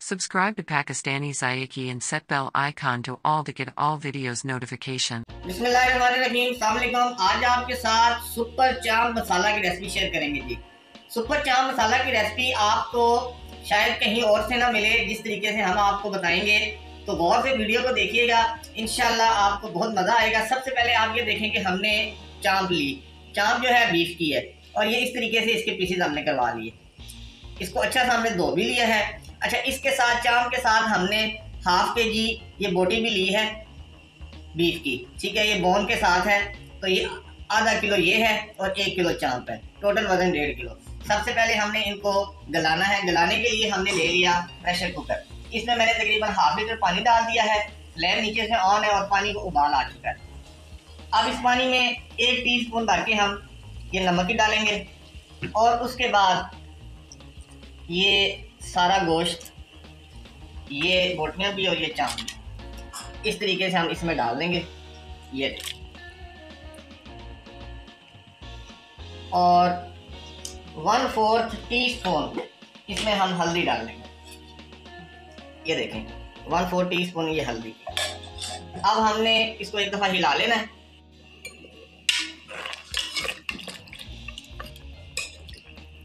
Subscribe to Pakistani Zayaki and set bell icon to all to get all videos notification. बिस्मिल्लाहिर्रहमानिर्रहीम, अस्सलाम वालेकुम। आज आपके साथ सुपर चाम मसाला की रेसिपी शेयर करेंगे जी। सुपर चाम मसाला की रेसिपी आपको शायद कहीं और से ना मिले, जिस तरीके से हम आपको बताएंगे, तो गौर से वीडियो को देखिएगा, इंशाल्लाह आपको बहुत मज़ा आएगा। सबसे पहले आप ये देखें कि हमने चाँप ली। चाँप जो है बीफ की है और ये इस तरीके से इसके पीसेज हमने करवा लिए। इसको अच्छा सा हमने धो भी लिया है। अच्छा, इसके साथ चाँप के साथ हमने हाफ kg ये बोटी भी ली है बीफ की, ठीक है। ये बोन के साथ है, तो ये आधा किलो ये है और 1 किलो चाँप है, टोटल वजन 1.5 किलो। सबसे पहले हमने इनको गलाना है। गलाने के लिए हमने ले लिया प्रेशर कुकर। इसमें मैंने तकरीबन ½ लीटर पानी डाल दिया है। फ्लेम नीचे से ऑन है और पानी को उबाल आ चुका है। अब इस पानी में 1 टीस्पून भर के हम ये नमक ही डालेंगे और उसके बाद ये सारा गोश्त, ये बोटियाँ भी और ये चाँप इस तरीके से हम इसमें डाल देंगे। ये और 1/4 टीस्पून इसमें हम हल्दी डाल देंगे। ये देखें 1/4 टीस्पून ये हल्दी। अब हमने इसको एक दफ़ा हिला लेना है।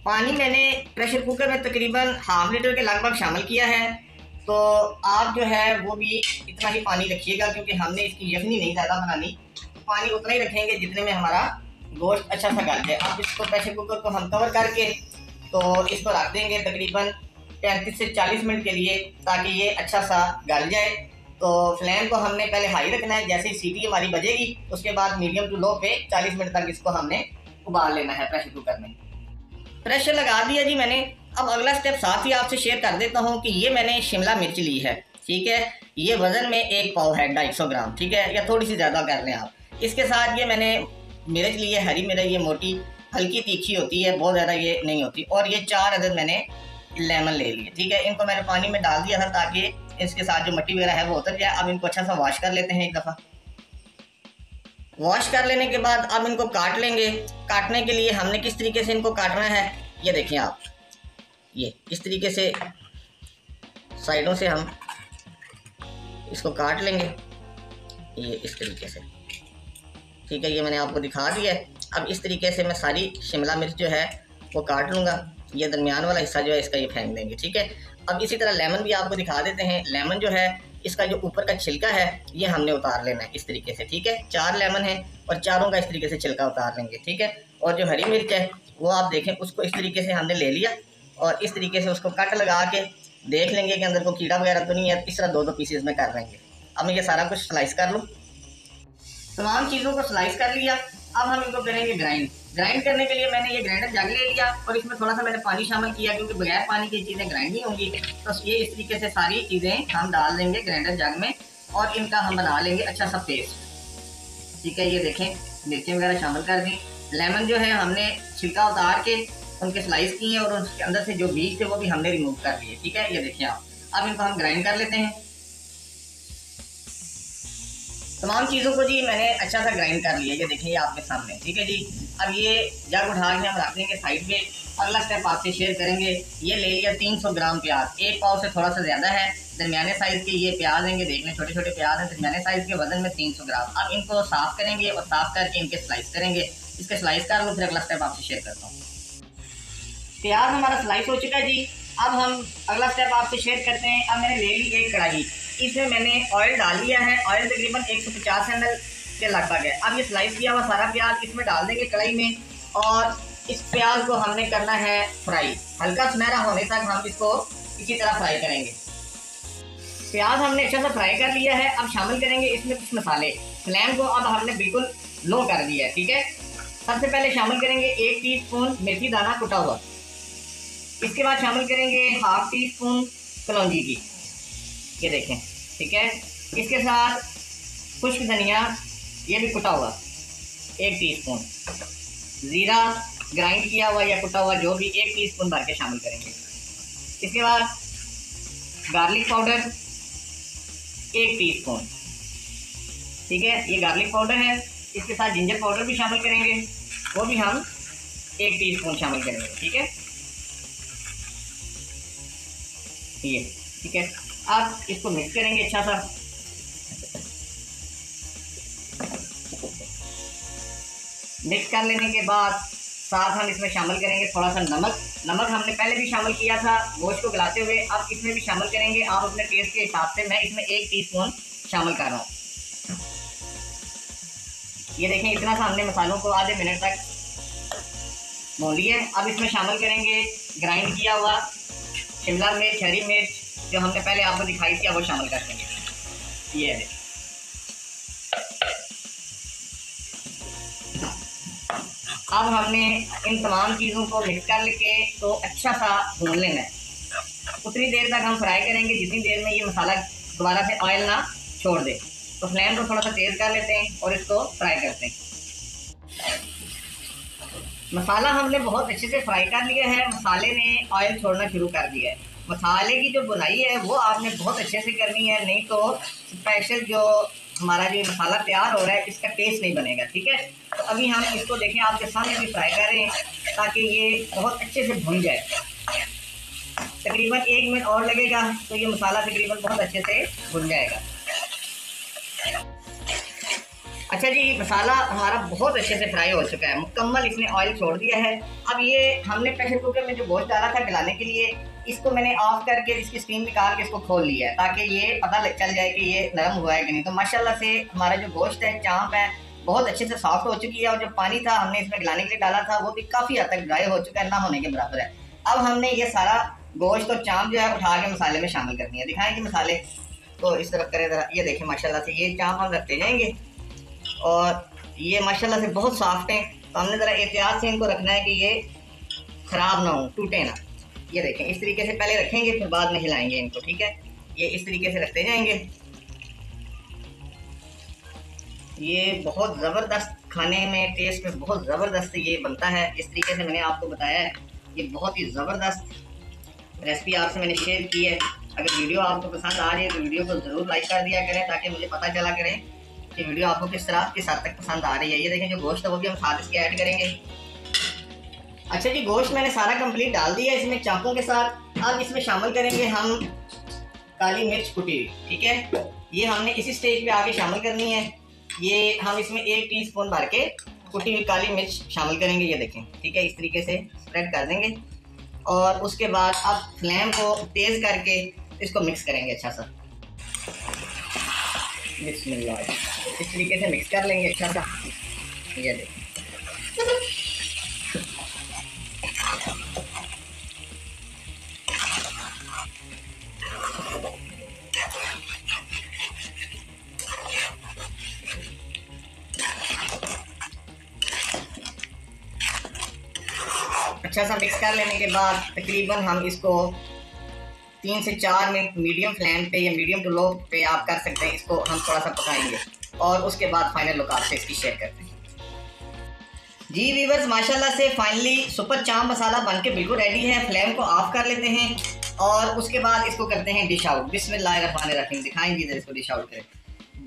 पानी मैंने प्रेशर कुकर में तकरीबन ½ लीटर के लगभग शामिल किया है, तो आप जो है वो भी इतना ही पानी रखिएगा, क्योंकि हमने इसकी यखनी नहीं ज़्यादा बनानी। पानी उतना ही रखेंगे जितने में हमारा गोश्त अच्छा सा गल जाए। अब इसको प्रेशर कुकर को हम कवर करके तो इसको रख देंगे तकरीबन 35 से 40 मिनट के लिए, ताकि ये अच्छा सा गल जाए। तो फ्लेम को हमने पहले हाई रखना है। जैसे ही सीटी हमारी बजेगी उसके बाद मीडियम टू लो पे 40 मिनट तक इसको हमने उबाल लेना है प्रेशर कुकर में। प्रेशर लगा दिया जी मैंने। अब अगला स्टेप साथ ही आपसे शेयर कर देता हूँ कि ये मैंने शिमला मिर्च ली है, ठीक है। ये वज़न में 1 पाव है, 250 ग्राम, ठीक है, या थोड़ी सी ज़्यादा कर लें आप। इसके साथ ये मैंने मिर्च ली है, हरी मिर्च, ये मोटी हल्की तीखी होती है, बहुत ज़्यादा ये नहीं होती। और ये 4 अदद मैंने लेमन ले लिए, ठीक है। इनको मैंने पानी में डाल दिया था ताकि इसके साथ जो मट्टी वगैरह है वो उतर जाए। अब इनको अच्छा सा वॉश कर लेते हैं एक दफ़ा। वॉश कर लेने के बाद अब इनको काट लेंगे। काटने के लिए हमने किस तरीके से इनको काटना है ये देखें आप। ये इस तरीके से साइडों से हम इसको काट लेंगे, ये इस तरीके से, ठीक है। ये मैंने आपको दिखा दिया है। अब इस तरीके से मैं सारी शिमला मिर्च जो है वो काट लूँगा। ये दरमियान वाला हिस्सा जो है इसका ये फेंक देंगे, ठीक है। अब इसी तरह लेमन भी आपको दिखा देते हैं। लेमन जो है इसका जो ऊपर का छिलका है ये हमने उतार लेना है इस तरीके से, ठीक है। 4 लेमन है और चारों का इस तरीके से छिलका उतार लेंगे, ठीक है। और जो हरी मिर्च है वो आप देखें, उसको इस तरीके से हमने ले लिया और इस तरीके से उसको कट लगा के देख लेंगे कि अंदर को कीड़ा वगैरह तो नहीं है। इस तरह 2-2 पीसेज में कर लेंगे। अब मैं ये सारा कुछ स्लाइस कर लूँ। तमाम चीज़ों को स्लाइस कर लिया। अब हम इनको करेंगे ग्राइंड। ग्राइंड करने के लिए मैंने ये ग्राइंडर जग ले लिया और इसमें थोड़ा सा मैंने पानी शामिल किया, क्योंकि बगैर पानी की चीज़ें ग्राइंड नहीं होंगी। तो ये इस तरीके से सारी चीज़ें हम डाल देंगे ग्राइंडर जग में और इनका हम बना लेंगे अच्छा सा पेस्ट, ठीक है। ये देखें मिर्चें वगैरह शामिल कर दी। लेमन जो है हमने छिलका उतार के उनके स्लाइस किए और उसके अंदर से जो बीज थे वो भी हमने रिमूव कर दिए, ठीक है। ये देखिए आप। अब इनको हम ग्राइंड कर लेते हैं। तमाम चीज़ों को जी मैंने अच्छा सा ग्राइंड कर लिया, ये देखिए ये आपके सामने, ठीक है जी। अब ये जग उठा के हम रख देंगे साइड पे। अगला स्टेप आपसे शेयर करेंगे। ये ले लिया 300 ग्राम प्याज, 1 पाव से थोड़ा सा ज़्यादा है। दरमियाने साइज़ के ये प्याज हैं, देख लें छोटे छोटे प्याज हैं, दरमियाने साइज़ के वजन में 300 ग्राम। अब इनको साफ़ करेंगे और साफ़ करके इनके स्लाइस करेंगे। इसके स्लाइस कर लो, फिर अगला स्टेप आपसे शेयर करता हूँ। प्याज हमारा स्लाइस हो चुका है जी। अब हम अगला स्टेप आपसे शेयर करते हैं। अब मैंने ले ली एक कढ़ाई, इसमें मैंने ऑयल डाल लिया है। ऑयल तकरीबन 150 ml के लगभग है। अब ये स्लाइस किया हुआ सारा प्याज इसमें डाल देंगे कढ़ाई में और इस प्याज को हमने करना है फ्राई। हल्का सुनहरा होने तक हम इसको इसी तरह फ्राई करेंगे। प्याज हमने अच्छा सा फ्राई कर लिया है। अब शामिल करेंगे इसमें कुछ मसाले। फ्लेम को अब हमने बिल्कुल लो कर दिया है, ठीक है। सबसे पहले शामिल करेंगे 1 टीस्पून मेथी दाना कुटा हुआ। इसके बाद शामिल करेंगे ½ टीस्पून कलौंजी की, ये देखें, ठीक है। इसके साथ खुश्क धनिया, ये भी कुटा हुआ 1 टीस्पून। ज़ीरा ग्राइंड किया हुआ या कुटा हुआ जो भी 1 टीस्पून भर के शामिल करेंगे। इसके बाद गार्लिक पाउडर 1 टीस्पून, ठीक है, ये गार्लिक पाउडर है। इसके साथ जिंजर पाउडर भी शामिल करेंगे, वो भी हम 1 टीस्पून शामिल करेंगे, ठीक है। ये ठीक है, आप इसको मिक्स करेंगे अच्छा सा। मिक्स कर लेने के बाद साथ हम इसमें शामिल करेंगे थोड़ा सा नमक। नमक हमने पहले भी शामिल किया था गोश्त को गलाते हुए, अब इसमें भी शामिल करेंगे आप अपने टेस्ट के हिसाब से। मैं इसमें 1 टीस्पून शामिल कर रहा हूँ। ये देखें, इतना सा हमने मसालों को आधे मिनट तक भून लिया है। अब इसमें शामिल करेंगे ग्राइंड किया हुआ शिमला मिर्च, हरी मिर्च जो हमने पहले आपको दिखाई थी, वो शामिल कर देंगे। ये है, अब हमने इन तमाम चीज़ों को मिक्स कर लेके तो अच्छा सा भून लेना है। उतनी देर तक हम फ्राई करेंगे जितनी देर में ये मसाला दोबारा से ऑयल ना छोड़ दे। तो फ्लेम को थोड़ा सा तेज़ कर लेते हैं और इसको फ्राई करते हैं। मसाला हमने बहुत अच्छे से फ्राई कर लिया है, मसाले ने ऑयल छोड़ना शुरू कर दिया है। मसाले की जो बुनाई है वो आपने बहुत अच्छे से करनी है, नहीं तो स्पेशल जो हमारा जो मसाला तैयार हो रहा है इसका टेस्ट नहीं बनेगा। ठीक है, तो अभी हम इसको देखें, आपके सामने भी फ्राई कर रहे हैं ताकि ये बहुत अच्छे से भुन जाए। तकरीबन 1 मिनट और लगेगा तो ये मसाला तकरीबन बहुत अच्छे से भुन जाएगा। अच्छा जी, मसाला हमारा बहुत अच्छे से फ्राई हो चुका है, मुकम्मल इसने ऑयल छोड़ दिया है। अब ये हमने प्रेशर कुकर में जो गोश्त डाला था गलाने के लिए, इसको मैंने ऑफ करके इसकी स्टीम निकाल के इसको खोल लिया है ताकि ये पता चल जाए कि ये नरम हुआ है कि नहीं। तो माशाल्लाह से हमारा जो गोश्त है, चांप है, बहुत अच्छे से सॉफ्ट हो चुकी है और जो पानी था हमने इसमें गलाने के लिए डाला था वो भी काफ़ी हद तक ड्राई हो चुका है, ना होने के बराबर है। अब हमने ये सारा गोश्त और चांप जो है उठा के मसाले में शामिल करनी है। दिखाएं कि मसाले को इस तरफ करें ज़रा। ये देखें माशाल्लाह से ये चांप हम रखते जाएंगे और ये माशाल्लाह से बहुत सॉफ्ट है। तो हमने ज़रा एहतियात से इनको रखना है कि ये ख़राब ना हो, टूटे ना। ये देखें, इस तरीके से पहले रखेंगे फिर बाद में हिलाएंगे इनको। ठीक है, ये इस तरीके से रखते जाएंगे। ये बहुत ज़बरदस्त, खाने में टेस्ट में बहुत ज़बरदस्त ये बनता है। इस तरीके से मैंने आपको बताया है, ये बहुत ही ज़बरदस्त रेसिपी आपसे मैंने शेयर की है। अगर वीडियो आपको पसंद आ रही है तो वीडियो को ज़रूर लाइक कर दिया करें ताकि मुझे पता चला करें कि वीडियो आपको किस तरह किस हद तक पसंद आ रही है। ये देखें, जो गोश्त है वो भी हम साथ इसके ऐड करेंगे। अच्छा जी, गोश्त मैंने सारा कंप्लीट डाल दिया इसमें चाकों के साथ। अब इसमें शामिल करेंगे हम काली मिर्च कुटी हुई। ठीक है, ये हमने इसी स्टेज पे आके शामिल करनी है। ये हम इसमें 1 टीस्पून भर के कुटी हुई काली मिर्च शामिल करेंगे। ये देखें, ठीक है, इस तरीके से स्प्रेड कर देंगे और उसके बाद अब फ्लेम को तेज़ करके इसको मिक्स करेंगे अच्छा सा। बिस्मिल्लाह, इस तरीके से मिक्स कर लेंगे अच्छा सा। ये देखें, अच्छा सा मिक्स कर लेने के बाद तकरीबन हम इसको 3 से 4 मिनट मीडियम फ्लेम पे या मीडियम टू लो पे आप कर सकते हैं। इसको हम थोड़ा सा पकाएंगे और उसके बाद फाइनल लुक आपसे इसकी शेयर करते हैं। जी वीवर्स, माशाल्लाह से फाइनली सुपर चांप मसाला बनके बिल्कुल रेडी है। फ्लेम को ऑफ कर लेते हैं और उसके बाद इसको करते हैं डिश आउट। बिस्मिल्लाहिर्रहमानिर्रहीम। दिखाएं जी, इसको डिश आउट करें।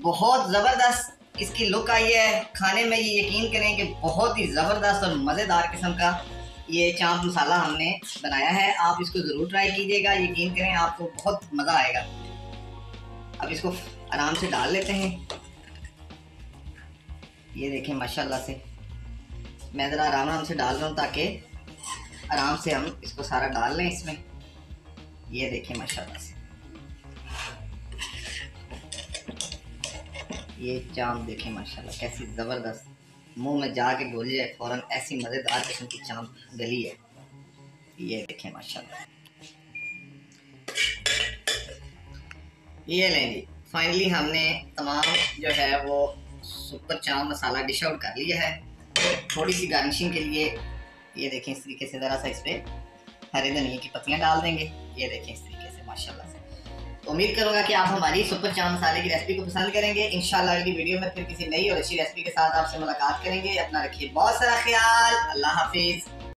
बहुत ज़बरदस्त इसकी लुक आई है। खाने में ये यकीन करें कि बहुत ही ज़बरदस्त और मज़ेदार किस्म का ये चांप मसाला हमने बनाया है। आप इसको ज़रूर ट्राई कीजिएगा, यकीन करें आपको बहुत मज़ा आएगा। अब इसको आराम से डाल लेते हैं। ये देखें माशाल्लाह से, मैं ज़रा आराम से डाल रहा हूँ ताकि आराम से हम इसको सारा डाल लें इसमें। ये देखें माशाल्लाह से ये चांप देखें माशाल्लाह कैसी ज़बरदस्त, मुंह में जाके घुल जाए फ़ौरन, ऐसी मज़ेदार किस्म की चांप गली है। ये देखें माशाल्लाह। ये लें जी, फाइनली हमने तमाम जो है वो सुपर चांप मसाला डिश आउट कर लिया है। थोड़ी सी गार्निशिंग के लिए ये देखें इस तरीके से ज़रा सा इस पर हरे धनिया की पत्तियाँ डाल देंगे। ये देखें इस तरीके से माशाल्लाह से। तो उम्मीद करूँगा कि आप हमारी सुपर चांप मसाले की रेसिपी को पसंद करेंगे। इंशाल्लाह अगली वीडियो में फिर किसी नई और अच्छी रेसिपी के साथ आपसे मुलाकात करेंगे। अपना रखिए बहुत सारा ख्याल। अल्लाह हाफिज़।